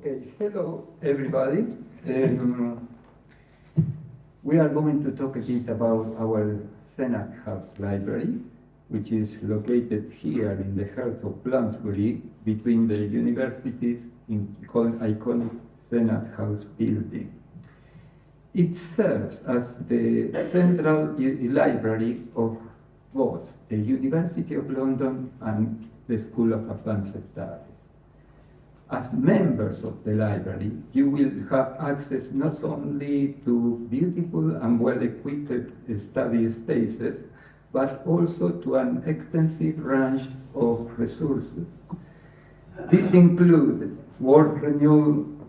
Okay, hello everybody. We are going to talk a bit about our Senate House Library, which is located here in the heart of Bloomsbury, between the universities in iconic Senate House building. It serves as the central library of both the University of London and the School of Advanced Studies. As members of the library, you will have access not only to beautiful and well-equipped study spaces, but also to an extensive range of resources. These include world-renowned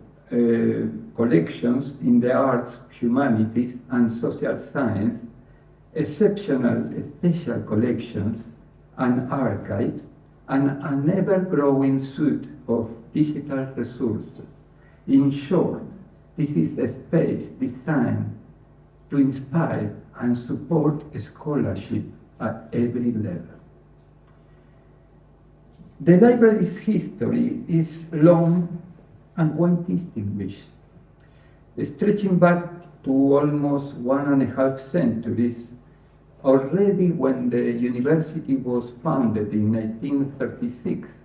collections in the arts, humanities, and social science, exceptional special collections and archives, and an ever-growing suite of digital resources. In short, this is a space designed to inspire and support scholarship at every level. The library's history is long and quite distinguished, stretching back to almost 1.5 centuries. Already when the university was founded in 1836,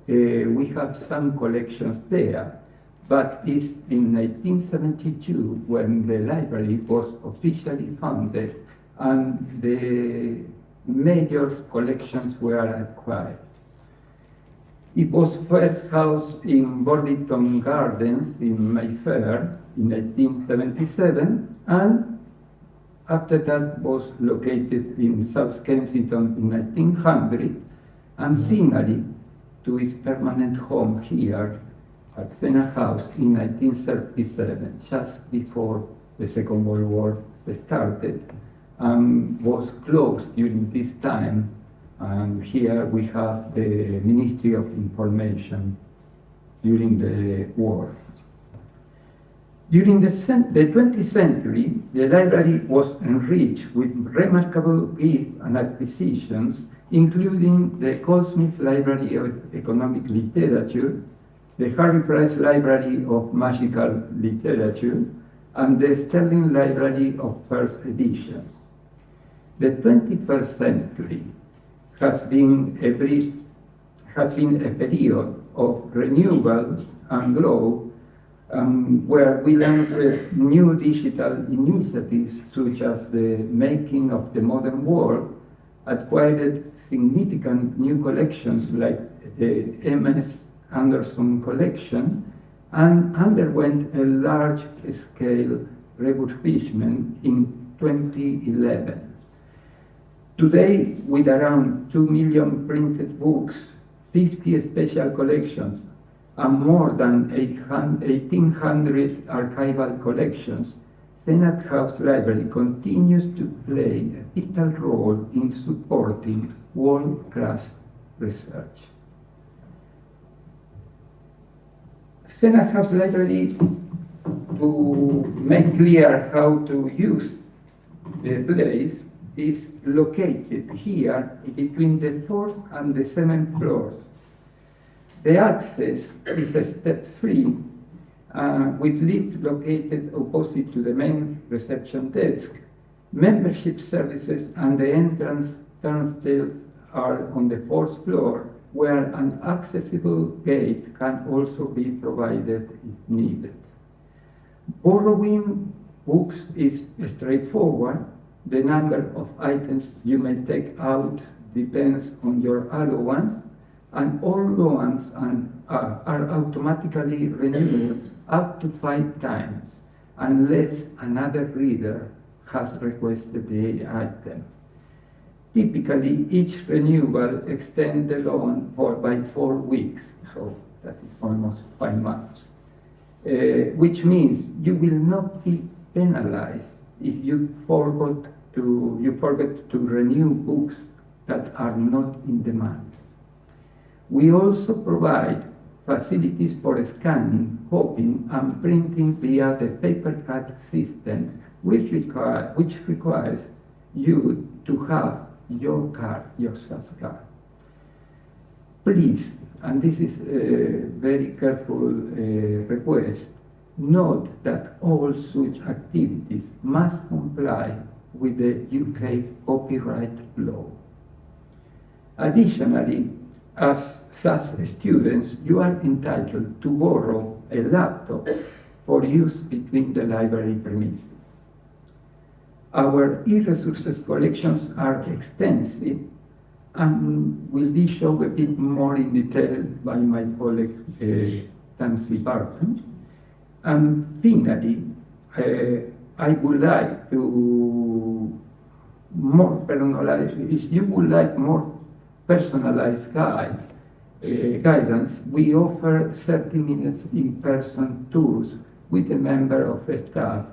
we have some collections there, but it's in 1872 when the library was officially founded and the major collections were acquired. It was first housed in Burlington Gardens in Mayfair in 1877, and after that was located in South Kensington in 1900, and finally to its permanent home here at Senate House in 1937, just before the Second World War started, and was closed during this time. And here we have the Ministry of Information during the war. During the 20th century, the library was enriched with remarkable gifts and acquisitions, including the Goldsmiths Library of Economic Literature, the Harvey Price Library of Magical Literature, and the Sterling Library of First Editions. The 21st century has been a period of renewal and growth, where we learned with new digital initiatives such as the Making of the Modern World, acquired significant new collections like the M.S. Anderson collection, and underwent a large-scale refurbishment in 2011. Today, with around 2 million printed books, 50 special collections, and more than 1,800 archival collections, Senate House Library continues to play a vital role in supporting world-class research. Senate House Library, to make clear how to use the place, is located here between the 4th and the 7th floors. The access is step-free, with lifts located opposite to the main reception desk. Membership services and the entrance turnstiles are on the 4th floor, where an accessible gate can also be provided if needed. Borrowing books is straightforward. The number of items you may take out depends on your allowance, and all loans are automatically renewed up to 5 times, unless another reader has requested the item. Typically, each renewal extends the loan by 4 weeks, so that is almost 5 months, which means you will not be penalized if you forget to renew books that are not in demand. We also provide facilities for scanning, copying, and printing via the paper cut system, which requires you to have your card, your SAS card. Please, and this is a very careful request, note that all such activities must comply with the UK copyright law. Additionally, as SAS students, you are entitled to borrow a laptop for use between the library premises. Our e-resources collections are extensive and will be shown a bit more in detail by my colleague Tansy Barton. And finally, I would like to more personalize, if you would like more personalized guidance, we offer 30 minutes in-person tours with a member of staff.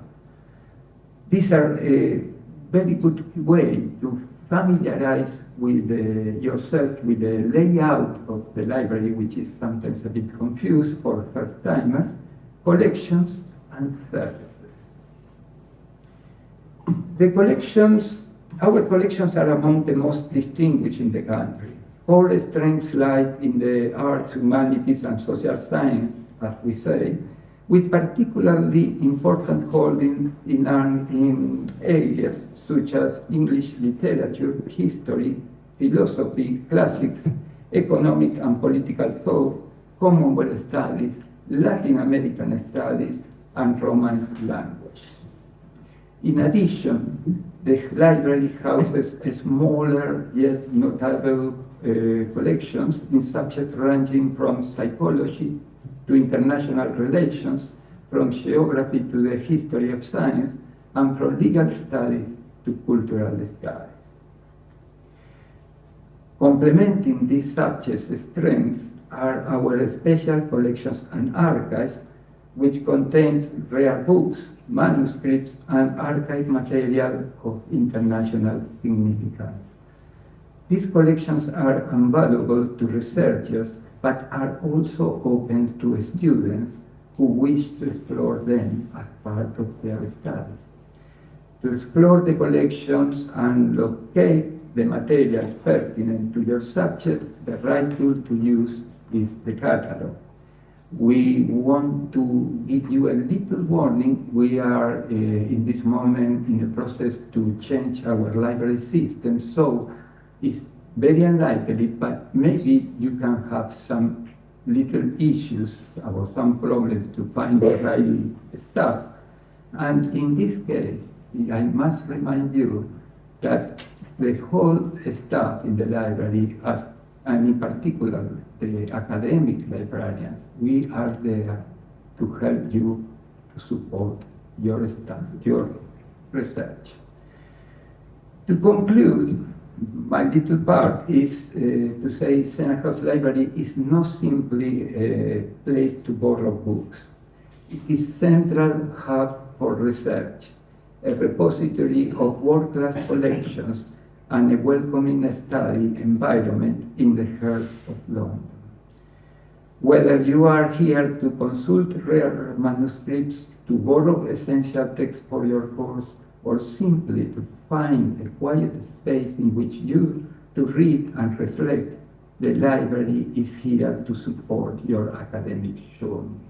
These are a very good way to familiarize with yourself with the layout of the library, which is sometimes a bit confused for first-timers, collections and services. Our collections are among the most distinguished in the country. All strengths lie in the arts, humanities, and social science, as we say, with particularly important holding in areas such as English literature, history, philosophy, classics, economic and political thought, Commonwealth studies, Latin American studies, and Romance language. In addition, the library houses smaller yet notable collections in subjects ranging from psychology to international relations, from geography to the history of science, and from legal studies to cultural studies. Complementing these subjects' strengths are our special collections and archives, which contains rare books, manuscripts, and archive material of international significance. These collections are invaluable to researchers, but are also open to students who wish to explore them as part of their studies. To explore the collections and locate the material pertinent to your subject, the right tool to use is the catalog. We want to give you a little warning. We are in this moment in the process to change our library system, so it's very unlikely, but maybe you can have some little issues or some problems to find the right stuff. And in this case, I must remind you that the whole staff in the library, and in particular the academic librarians, we are there to help you to support your staff, your research. To conclude, my little part is to say Sena House Library is not simply a place to borrow books. It is central hub for research, a repository of world-class collections, and a welcoming study environment in the heart of London. Whether you are here to consult rare manuscripts, to borrow essential texts for your course, or simply to find a quiet space in which you to read and reflect, the library is here to support your academic journey.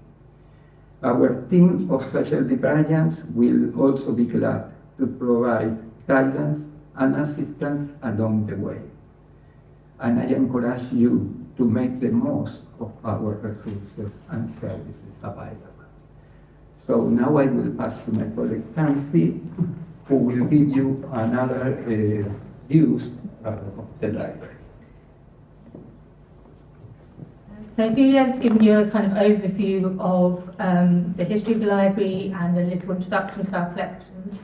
Our team of special librarians will also be glad to provide guidance and assistance along the way. And I encourage you to make the most of our resources and services available. So now I will pass to my colleague Tansy, who will give you another views of the library. So Julio's given you a kind of overview of the history of the library and a little introduction to our collections.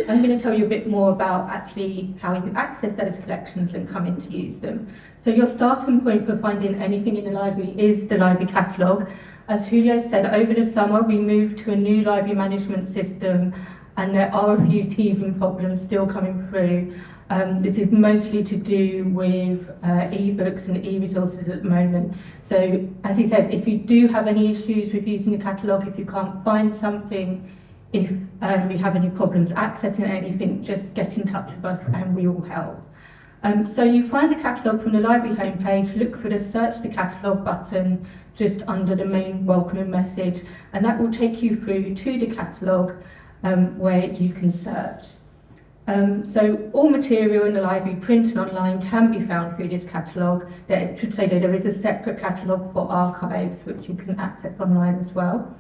I'm going to tell you a bit more about actually how you can access those collections and come in to use them. So your starting point for finding anything in the library is the library catalogue. As Julio said, over the summer we moved to a new library management system, and there are a few teething problems still coming through. This is mostly to do with e-books and e-resources at the moment. So as he said, if you do have any issues with using the catalogue, if you can't find something, if you have any problems accessing anything, just get in touch with us and we will help. So you find the catalogue from the library homepage, look for the Search the Catalogue button just under the main welcoming message, and that will take you through to the catalogue where you can search. So all material in the library, print and online, can be found through this catalogue. I should say that there is a separate catalogue for archives, which you can access online as well.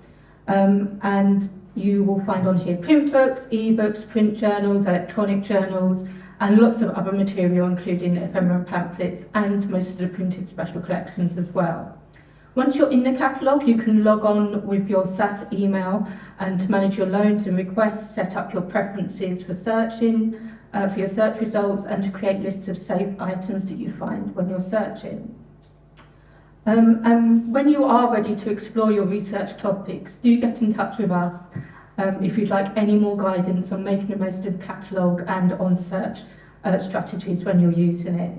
And you will find on here print books, e-books, print journals, electronic journals, and lots of other material, including ephemera pamphlets and most of the printed special collections as well. Once you're in the catalogue, you can log on with your SAS email and to manage your loans and requests, set up your preferences for searching, for your search results, and to create lists of saved items that you find when you're searching. And when you are ready to explore your research topics, do get in touch with us if you'd like any more guidance on making the most of the catalogue and on search strategies when you're using it.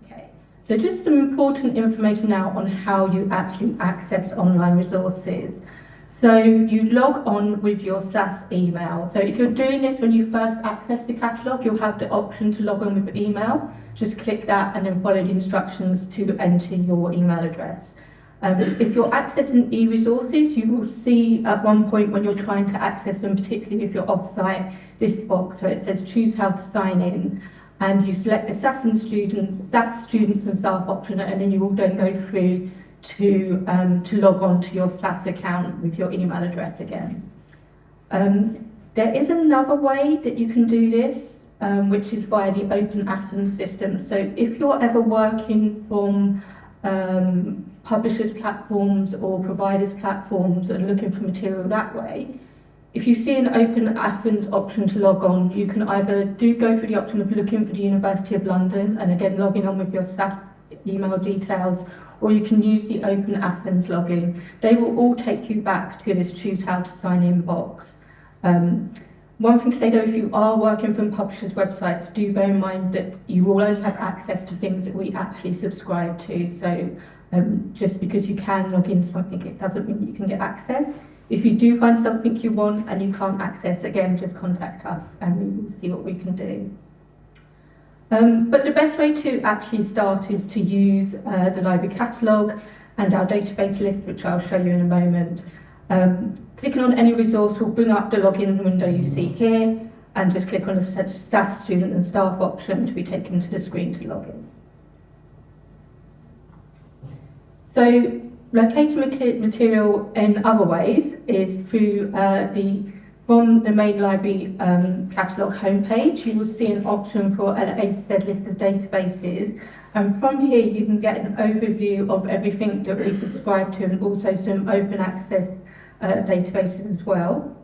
Okay, so just some important information now on how you actually access online resources. So you log on with your SAS email. So if you're doing this when you first access the catalogue, you'll have the option to log on with your email. Just click that and then follow the instructions to enter your email address. If you're accessing e-resources, you will see at one point when you're trying to access them, particularly if you're off-site, this box where it says choose how to sign in, and you select the SAS students and staff option, and then you will then go through to log on to your SAS account with your email address again. There is another way that you can do this, which is via the Open Athens system. So if you're ever working from publishers' platforms or providers' platforms and looking for material that way, if you see an Open Athens option to log on, you can either go for the option of looking for the University of London and again logging on with your SAS email details, or you can use the Open Athens login. They will all take you back to this choose how to sign in box. One thing to say though, if you are working from publishers' websites, do bear in mind that you will only have access to things that we actually subscribe to. So just because you can log into something, it doesn't mean you can get access. If you do find something you want and you can't access, again, just contact us and we will see what we can do. But the best way to actually start is to use the library catalogue and our database list, which I'll show you in a moment. Clicking on any resource will bring up the login window you see here, and just click on the SAS student and staff option to be taken to the screen to log in. So locating material in other ways is through from the main library catalogue homepage. You will see an option for an A to Z list of databases, and from here you can get an overview of everything that we subscribe to and also some open access databases as well.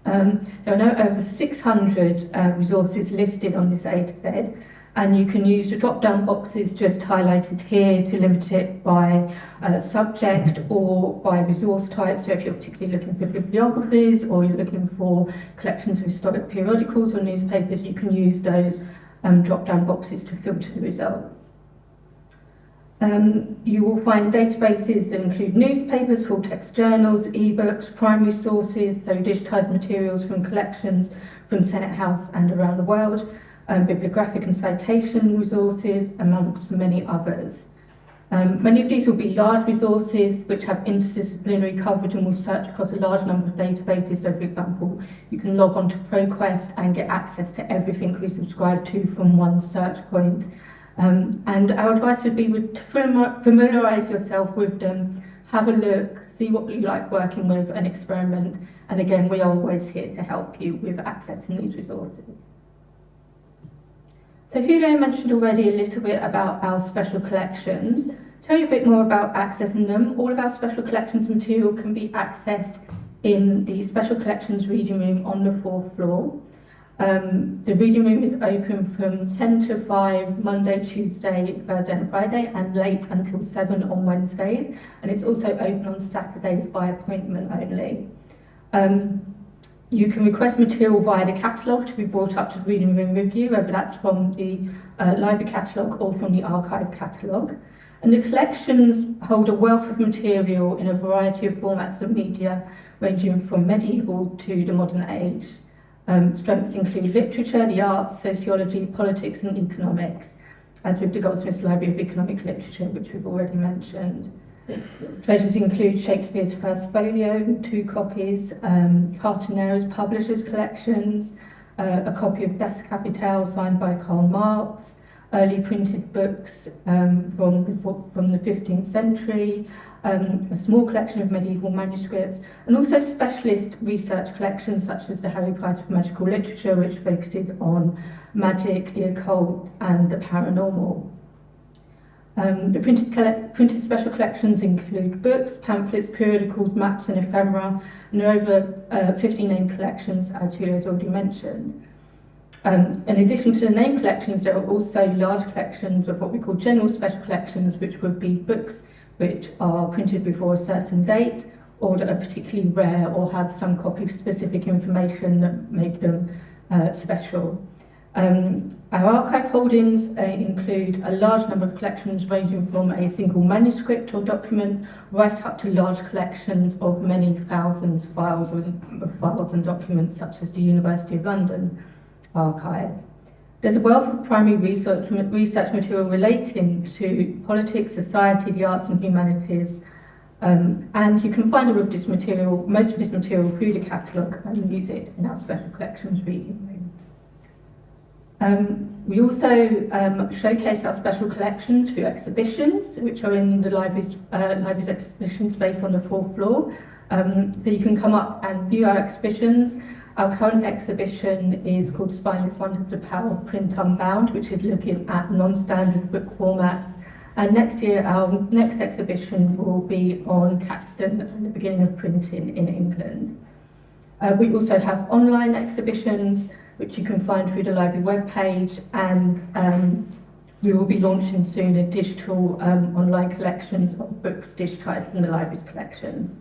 There are now over 600 resources listed on this A to Z, and you can use the drop-down boxes just highlighted here to limit it by subject or by resource type. So if you're particularly looking for bibliographies or you're looking for collections of historic periodicals or newspapers, you can use those drop-down boxes to filter the results. You will find databases that include newspapers, full-text journals, e-books, primary sources, so digitised materials from collections from Senate House and around the world, bibliographic and citation resources, amongst many others. Many of these will be large resources which have interdisciplinary coverage and will search across a large number of databases. So, for example, you can log on to ProQuest and get access to everything we subscribe to from one search point. And our advice would be to familiarise yourself with them, have a look, see what you like working with and experiment. And again, we are always here to help you with accessing these resources. So Julio mentioned already a little bit about our special collections. Tell you a bit more about accessing them. All of our special collections material can be accessed in the special collections reading room on the 4th floor. The reading room is open from 10 to 5 Monday, Tuesday, Thursday and Friday, and late until 7 on Wednesdays. And it's also open on Saturdays by appointment only. You can request material via the catalogue to be brought up to the reading room with you, whether that's from the library catalogue or from the archive catalogue. And the collections hold a wealth of material in a variety of formats of media, ranging from medieval to the modern age. Strengths include literature, the arts, sociology, politics and economics, as with the Goldsmiths Library of Economic Literature, which we've already mentioned. Treasures include Shakespeare's first folio, 2 copies, Cartonero's publishers' collections, a copy of Das Kapital signed by Karl Marx, early printed books from the 15th century, a small collection of medieval manuscripts, and also specialist research collections such as the Harry Price of Magical Literature, which focuses on magic, the occult, and the paranormal. The printed special collections include books, pamphlets, periodicals, maps and ephemera, and there are over 50 named collections, as Julio has already mentioned. In addition to the name collections, there are also large collections of what we call general special collections, which would be books which are printed before a certain date, or that are particularly rare or have some copy of specific information that make them special. Our archive holdings include a large number of collections ranging from a single manuscript or document right up to large collections of many thousands of files and documents, such as the University of London archive. There's a wealth of primary research material relating to politics, society, the arts and humanities, and you can find all of this material, most of this material, through the catalogue and use it in our special collections reading room. We also showcase our special collections through exhibitions, which are in the library's exhibition space on the 4th floor. So you can come up and view our exhibitions. Our current exhibition is called Spineless Wonders of Power, Print Unbound, which is looking at non-standard book formats. And next year, our next exhibition will be on Caxton and the beginning of printing in England. We also have online exhibitions, which you can find through the library webpage, and we will be launching soon a digital online collections of books digitized from the library's collections.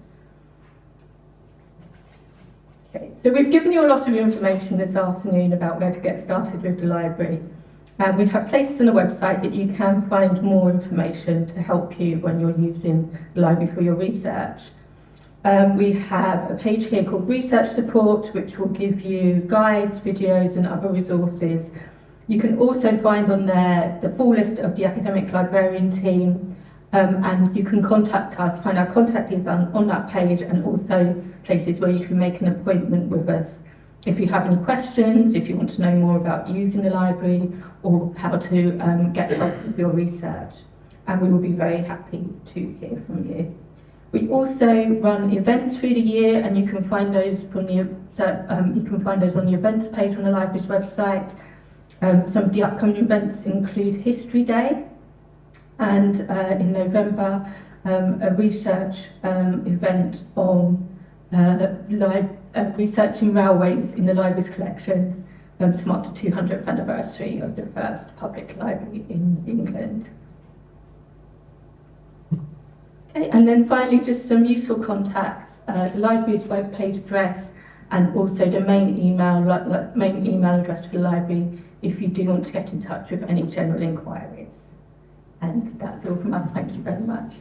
Okay, so we've given you a lot of information this afternoon about where to get started with the library. And we have places on the website that you can find more information to help you when you're using the library for your research. We have a page here called Research Support, which will give you guides, videos and other resources. You can also find on there the full list of the academic librarian team, and you can contact us, find our contact details on that page, and also places where you can make an appointment with us if you have any questions, if you want to know more about using the library or how to get help with your research. And we will be very happy to hear from you. We also run events through the year, and you can find those on the events page on the library's website. Some of the upcoming events include History Day, and in November, a research event on researching railways in the library's collections to mark the 200th anniversary of the first public library in England. Okay, and then finally, just some useful contacts, the library's webpage address, and also the main email address for the library if you do want to get in touch with any general inquiries. And that's all from us. Thank you very much.